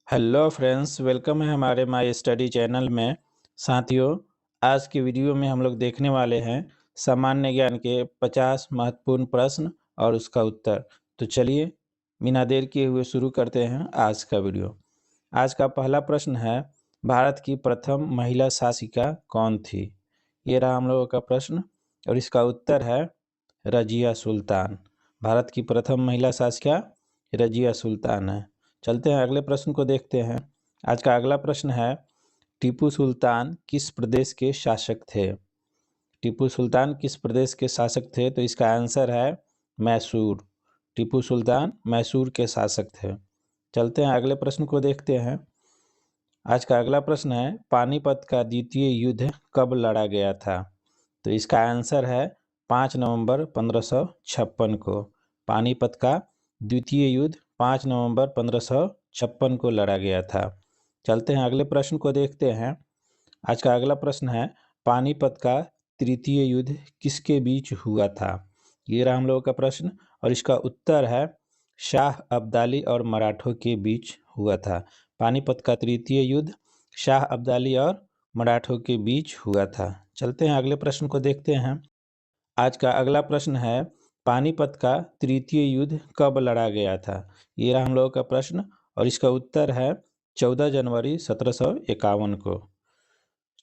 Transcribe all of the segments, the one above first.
Hello friends, welcome है हमारे my study channel में। साथियों, आज की वीडियो में हम लोग देखने वाले हैं सामान्य ज्ञान के 50 महत्वपूर्ण प्रश्न और उसका उत्तर। तो चलिए बिना देर किए हुए शुरू करते हैं आज का वीडियो। आज का पहला प्रश्न है, भारत की प्रथम महिला शासिका कौन थी? ये रहा हम लोगों का प्रश्न और इसका उत्तर है रजिया सुल्तान। भारत की प्रथम महिला शासिका रजिया सुल्तान है। चलते हैं अगले प्रश्न को देखते हैं। आज का अगला प्रश्न है, टीपू सुल्तान किस प्रदेश के शासक थे? टीपू सुल्तान किस प्रदेश के शासक थे? तो इसका आंसर है मैसूर। टीपू सुल्तान मैसूर के शासक थे। चलते हैं अगले प्रश्न को देखते हैं। आज का अगला प्रश्न है, पानीपत का द्वितीय युद्ध कब लड़ा गया था? तो इसका आंसर है 5 नवंबर 1556 को। पानीपत का द्वितीय युद्ध 5 नवंबर 1556 को लड़ा गया था। चलते हैं अगले प्रश्न को देखते हैं। आज का अगला प्रश्न है, पानीपत का तृतीय युद्ध किसके बीच हुआ था? ये रहा हम लोगों का प्रश्न और इसका उत्तर है शाह अब्दाली और मराठों के बीच हुआ था। पानीपत का तृतीय युद्ध शाह अब्दाली और मराठों के बीच हुआ था। चलते हैं अगले प्रश्न को देखते हैं। आज का अगला प्रश्न है, पानीपत का तृतीय युद्ध कब लड़ा गया था? ये रहा हम लोगों का प्रश्न और इसका उत्तर है 14 जनवरी 1751 को।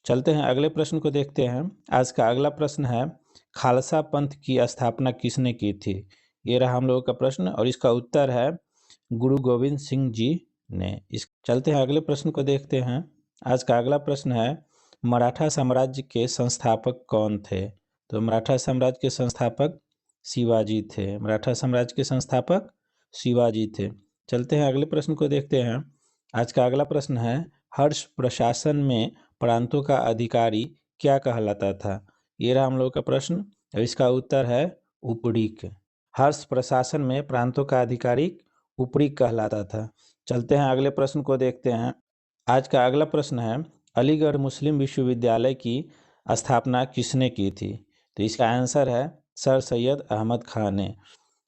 चलते हैं अगले प्रश्न को देखते हैं। आज का अगला प्रश्न है, खालसा पंथ की स्थापना किसने की थी? ये रहा हम लोगों का प्रश्न और इसका उत्तर है गुरु गोविंद सिंह जी ने। चलते हैं अगले प्रश्न को देखते हैं। आज का अगला प्रश्न है, मराठा साम्राज्य के संस्थापक कौन थे? तो मराठा साम्राज्य के संस्थापक शिवाजी थे। मराठा साम्राज्य के संस्थापक शिवाजी थे। चलते हैं अगले प्रश्न को देखते हैं। आज का अगला प्रश्न है, हर्ष प्रशासन में प्रांतों का अधिकारी क्या कहलाता था? ये रहा हम लोग का प्रश्न और इसका उत्तर है उपरीक। हर्ष प्रशासन में प्रांतों का अधिकारी उपरीक कहलाता था। चलते हैं अगले प्रश्न को देखते हैं। आज का अगला प्रश्न है, अलीगढ़ मुस्लिम विश्वविद्यालय की स्थापना किसने की थी? तो इसका आंसर है सर सैयद अहमद खान ने।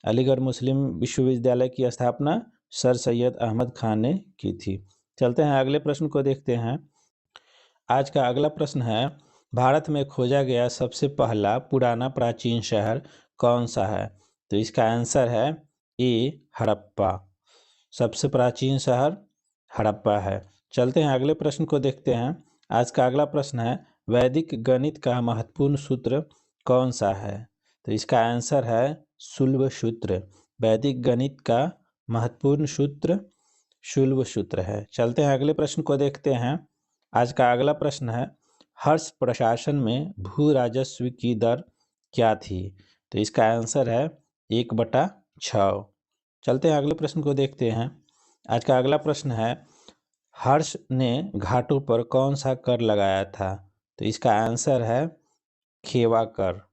अलीगढ़ मुस्लिम विश्वविद्यालय की स्थापना सर सैयद अहमद खान ने की थी। चलते हैं अगले प्रश्न को देखते हैं। आज का अगला प्रश्न है, भारत में खोजा गया सबसे पहला पुराना प्राचीन शहर कौन सा है? तो इसका आंसर है ए हड़प्पा। सबसे प्राचीन शहर हड़प्पा है। चलते हैं अगले प्रश्न को देखते हैं। आज का अगला प्रश्न है, वैदिक गणित का महत्वपूर्ण सूत्र कौन सा है? तो इसका आंसर है शुल्ब सूत्र। वैदिक गणित का महत्वपूर्ण सूत्र शुल्ब सूत्र है। चलते हैं अगले प्रश्न को देखते हैं। आज का अगला प्रश्न है, हर्ष प्रशासन में भू राजस्व की दर क्या थी? तो इसका आंसर है 1/6। चलते हैं अगले प्रश्न को देखते हैं। आज का अगला प्रश्न है, हर्ष ने घाटों पर कौन सा कर लगाया था? तो इसका आंसर है खेवा कर।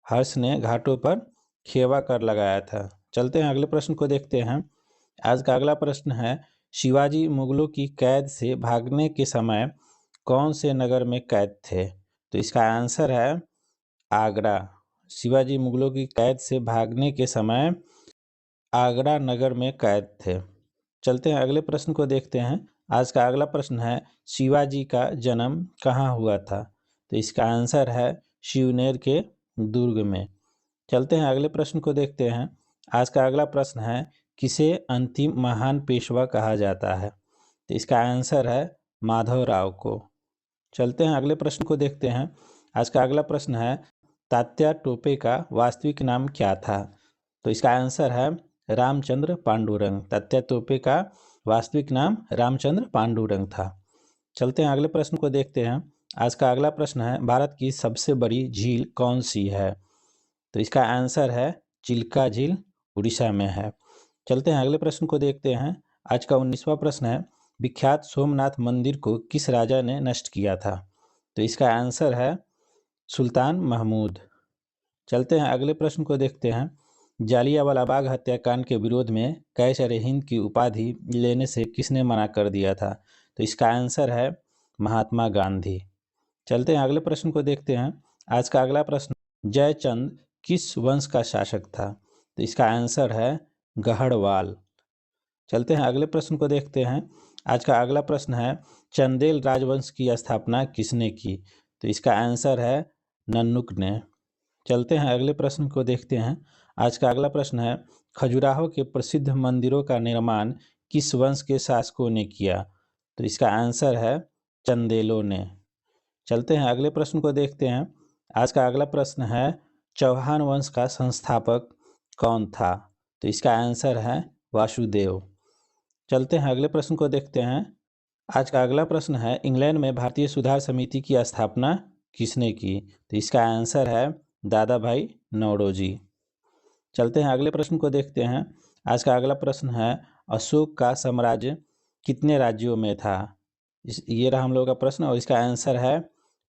हर्ष ने घाटों पर खेवा कर लगाया था। चलते हैं अगले प्रश्न को देखते हैं। आज का अगला प्रश्न है, शिवाजी मुगलों की कैद से भागने के समय कौन से नगर में कैद थे? तो इसका आंसर है आगरा। शिवाजी मुगलों की कैद से भागने के समय आगरा नगर में कैद थे। चलते हैं अगले प्रश्न को देखते हैं। आज का अगला प्रश्न है, शिवाजी का जन्म कहाँ हुआ था? तो इसका आंसर है शिवनेर के दुर्ग में। चलते हैं अगले प्रश्न को देखते हैं। आज का अगला प्रश्न है, किसे अंतिम महान पेशवा कहा जाता है? तो इसका आंसर है माधवराव को। चलते हैं अगले प्रश्न को देखते हैं। आज का अगला प्रश्न है, तात्या टोपे का वास्तविक नाम क्या था? तो इसका आंसर है रामचंद्र पांडुरंग। तात्या टोपे का वास्तविक नाम रामचंद्र पांडुरंग था। चलते हैं अगले प्रश्न को देखते हैं। आज का अगला प्रश्न है, भारत की सबसे बड़ी झील कौन सी है? तो इसका आंसर है चिल्का झील, उड़ीसा में है। चलते हैं अगले प्रश्न को देखते हैं। आज का 19वां प्रश्न है, विख्यात सोमनाथ मंदिर को किस राजा ने नष्ट किया था? तो इसका आंसर है सुल्तान महमूद। चलते हैं अगले प्रश्न को देखते हैं। जालियांवाला बाग हत्याकांड के विरोध में कैसर हिंद की उपाधि लेने से किसने मना कर दिया था? तो इसका आंसर है महात्मा गांधी। चलते हैं अगले प्रश्न को देखते हैं। आज का अगला प्रश्न, जयचंद किस वंश का शासक था? तो इसका आंसर है गढ़वाल। चलते हैं अगले प्रश्न को देखते हैं। आज का अगला प्रश्न है चंदेल राजवंश की स्थापना किसने की? तो इसका आंसर है नन्नुक ने। चलते हैं अगले प्रश्न को देखते हैं। आज का अगला प्रश्न है खजुराहो के प्रसिद्ध मंदिरों का निर्माण किस वंश के शासकों ने किया? तो इसका आंसर है चंदेलों ने। चलते हैं अगले प्रश्न को देखते हैं। आज का अगला प्रश्न है चौहान वंश का संस्थापक कौन था? तो इसका आंसर है वासुदेव। चलते हैं अगले प्रश्न को देखते हैं। आज का अगला प्रश्न है इंग्लैंड में भारतीय सुधार समिति की स्थापना किसने की? तो इसका आंसर है दादा भाई नौरोजी। चलते हैं अगले प्रश्न को देखते हैं। आज का अगला प्रश्न है अशोक का साम्राज्य कितने राज्यों में था? ये रहा हम लोगों का प्रश्न और इसका आंसर है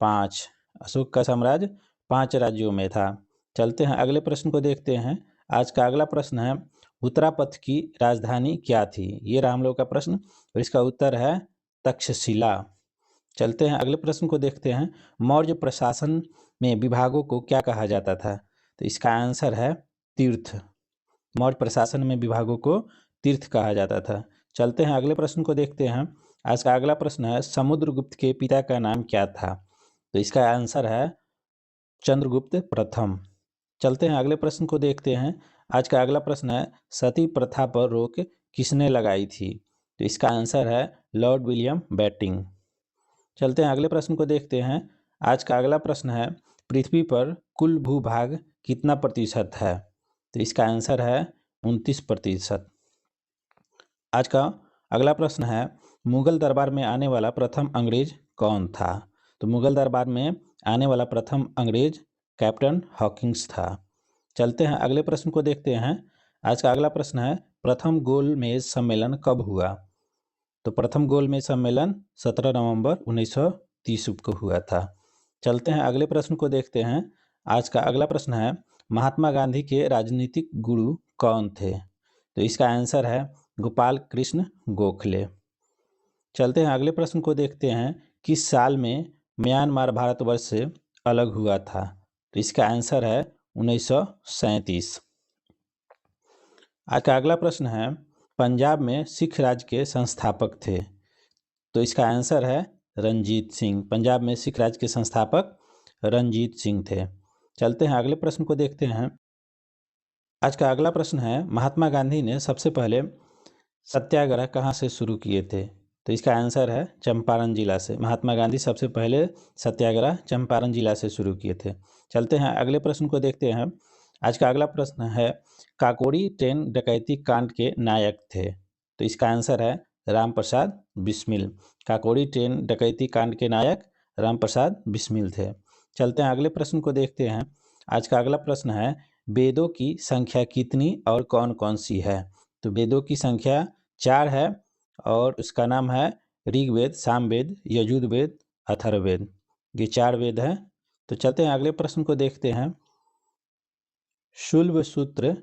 5। अशोक का साम्राज्य 5 राज्यों में था। चलते हैं अगले प्रश्न को देखते हैं। आज का अगला प्रश्न है उत्तरापथ की राजधानी क्या थी? ये रहा हम लोग का प्रश्न और इसका उत्तर है तक्षशिला। चलते हैं अगले प्रश्न को देखते हैं। मौर्य प्रशासन में विभागों को क्या कहा जाता था? तो इसका आंसर है तीर्थ। मौर्य प्रशासन में विभागों को तीर्थ कहा जाता था। चलते हैं अगले प्रश्न को देखते हैं। आज का अगला प्रश्न है समुद्रगुप्त के पिता का नाम क्या था? तो इसका आंसर है चंद्रगुप्त प्रथम। चलते हैं अगले प्रश्न को देखते हैं। आज का अगला प्रश्न है सती प्रथा पर रोक किसने लगाई थी? तो इसका आंसर है लॉर्ड विलियम बेंटिंक। चलते हैं अगले प्रश्न को देखते हैं। आज का अगला प्रश्न है पृथ्वी पर कुल भूभाग कितना प्रतिशत है? तो इसका आंसर है 29%। आज का अगला प्रश्न है मुगल दरबार में आने वाला प्रथम अंग्रेज कौन था? तो मुगल दरबार में आने वाला प्रथम अंग्रेज कैप्टन हॉकिंस था। चलते हैं अगले प्रश्न को देखते हैं। आज का अगला प्रश्न है प्रथम गोलमेज सम्मेलन कब हुआ? तो प्रथम गोलमेज सम्मेलन 17 नवंबर 1930 को हुआ था। चलते हैं अगले प्रश्न को देखते हैं। आज का अगला प्रश्न है महात्मा गांधी के राजनीतिक गुरु कौन थे? तो इसका आंसर है गोपाल कृष्ण गोखले। चलते हैं अगले प्रश्न को देखते हैं किस साल में म्यांमार भारतवर्ष से अलग हुआ था? तो इसका आंसर है 1937। आज का अगला प्रश्न है पंजाब में सिख राज्य के संस्थापक थे? तो इसका आंसर है रंजीत सिंह। पंजाब में सिख राज्य के संस्थापक रंजीत सिंह थे। चलते हैं अगले प्रश्न को देखते हैं। आज का अगला प्रश्न है महात्मा गांधी ने सबसे पहले सत्याग्रह कहाँ से शुरू किए थे? तो इसका आंसर है चंपारण जिला से। महात्मा गांधी सबसे पहले सत्याग्रह चंपारण जिला से शुरू किए थे। चलते हैं अगले प्रश्न को देखते हैं। आज का अगला प्रश्न है काकोरी ट्रेन डकैती कांड के नायक थे? तो इसका आंसर है रामप्रसाद बिस्मिल। काकोरी ट्रेन डकैती कांड के नायक रामप्रसाद बिस्मिल थे। चलते हैं अगले प्रश्न को देखते हैं। आज का अगला प्रश्न है वेदों की संख्या कितनी और कौन कौन सी है? तो वेदों की संख्या 4 है और उसका नाम है ऋग्वेद, सामवेद, यजुर्वेद, अथर्ववेद। ये 4 वेद हैं। तो चलते हैं अगले प्रश्न को देखते हैं। शुल्ब सूत्र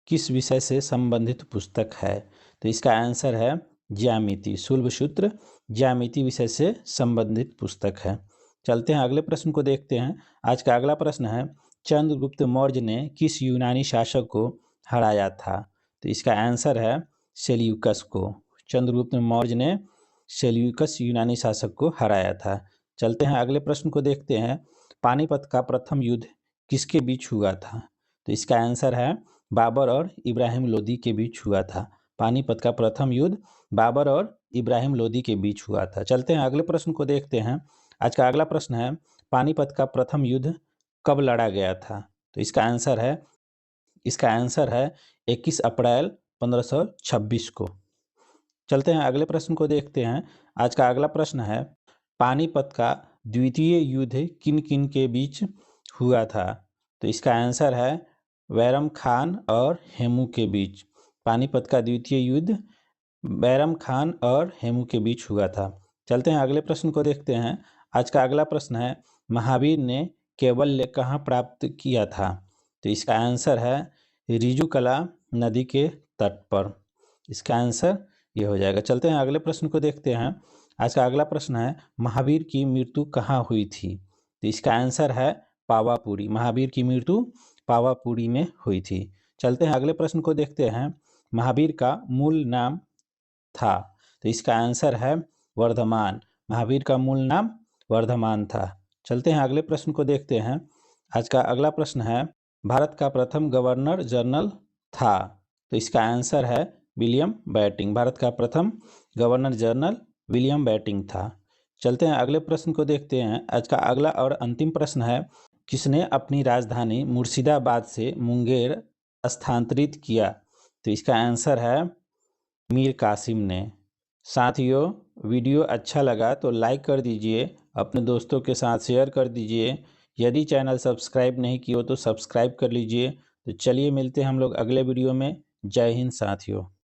किस विषय से संबंधित पुस्तक है? तो इसका आंसर है ज्यामिति। शुल्ब सूत्र ज्यामिति विषय से संबंधित पुस्तक है। चलते हैं अगले प्रश्न को देखते हैं। आज का अगला प्रश्न है चंद्रगुप्त मौर्य ने किस यूनानी शासक को हराया था? तो इसका आंसर है सेल्यूकस को। चंद्रगुप्त मौर्य ने सेल्यूकस यूनानी शासक को हराया था। चलते हैं अगले प्रश्न को देखते हैं। पानीपत का प्रथम युद्ध किसके बीच हुआ था? तो इसका आंसर है बाबर और इब्राहिम लोदी के बीच हुआ था। पानीपत का प्रथम युद्ध बाबर और इब्राहिम लोदी के बीच हुआ था। चलते हैं अगले प्रश्न को देखते हैं। आज का अगला प्रश्न है पानीपत का प्रथम युद्ध कब लड़ा गया था? तो इसका आंसर है 21 अप्रैल 1526 को। चलते हैं अगले प्रश्न को देखते हैं। आज का अगला प्रश्न है पानीपत का द्वितीय युद्ध किन किन के बीच हुआ था? तो इसका आंसर है बैरम खान और हेमू के बीच। पानीपत का द्वितीय युद्ध बैरम खान और हेमू के बीच हुआ था। चलते हैं अगले प्रश्न को देखते हैं। आज का अगला प्रश्न है महावीर ने कैवल्य कहाँ प्राप्त किया था? तो इसका आंसर है रिजुकला नदी के तट पर। इसका आंसर ये हो जाएगा। चलते हैं अगले प्रश्न को देखते हैं। आज का अगला प्रश्न है महावीर की मृत्यु कहाँ हुई थी? तो इसका आंसर है पावापुरी। महावीर की मृत्यु पावापुरी में हुई थी। चलते हैं अगले प्रश्न को देखते हैं। महावीर का मूल नाम था? तो इसका आंसर है वर्धमान। महावीर का मूल नाम वर्धमान था। चलते हैं अगले प्रश्न को देखते हैं। आज का अगला प्रश्न है, भारत का प्रथम गवर्नर जनरल था। तो इसका आंसर है विलियम बेंटिंक। भारत का प्रथम गवर्नर जनरल विलियम बेंटिंक था। चलते हैं अगले प्रश्न को देखते हैं। आज का अगला और अंतिम प्रश्न है, किसने अपनी राजधानी मुर्शिदाबाद से मुंगेर स्थानांतरित किया? तो इसका आंसर है मीर कासिम ने। साथियों, वीडियो अच्छा लगा तो लाइक कर दीजिए, अपने दोस्तों के साथ शेयर कर दीजिए। यदि चैनल सब्सक्राइब नहीं किया हो तो सब्सक्राइब कर लीजिए। तो चलिए मिलते हैं हम लोग अगले वीडियो में। जय हिंद साथियों।